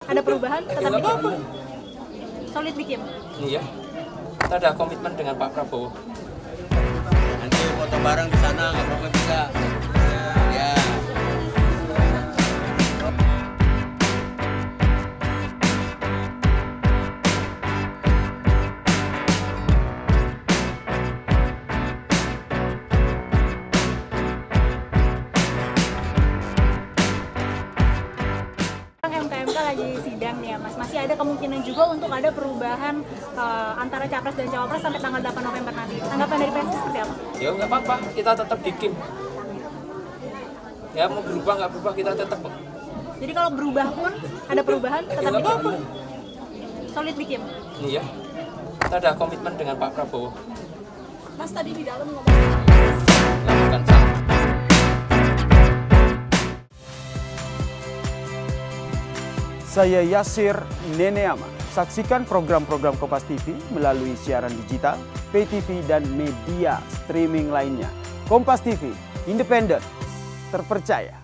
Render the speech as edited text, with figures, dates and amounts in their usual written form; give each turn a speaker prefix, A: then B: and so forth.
A: Ada perubahan, tetap
B: Nggak
A: bikin.
B: apa-apa.
A: Solid bikin.
B: Iya. Kita ada komitmen dengan Pak Prabowo.
C: Nanti foto bareng di sana, ngobrol bisa. Ya.
A: MKMK lagi sidang nih ya Mas, masih ada kemungkinan juga untuk ada perubahan antara Capres dan Cawapres sampai tanggal 8 November nanti. Tanggapan dari PSI seperti apa?
B: Ya nggak apa-apa, kita tetap di Kim. Ya mau berubah nggak berubah kita tetap.
A: Jadi kalau berubah pun, ada perubahan, tetap
B: Nggak
A: bikin.
B: apa-apa.
A: Solid bikin.
B: Iya. Kita ada komitmen dengan Pak Prabowo.
A: Mas tadi di dalam ngomong.
B: Lakukan sah.
D: Saya Yasir Neneama. Saksikan program-program Kompas TV melalui siaran digital, pay TV, dan media streaming lainnya. Kompas TV, independen, terpercaya.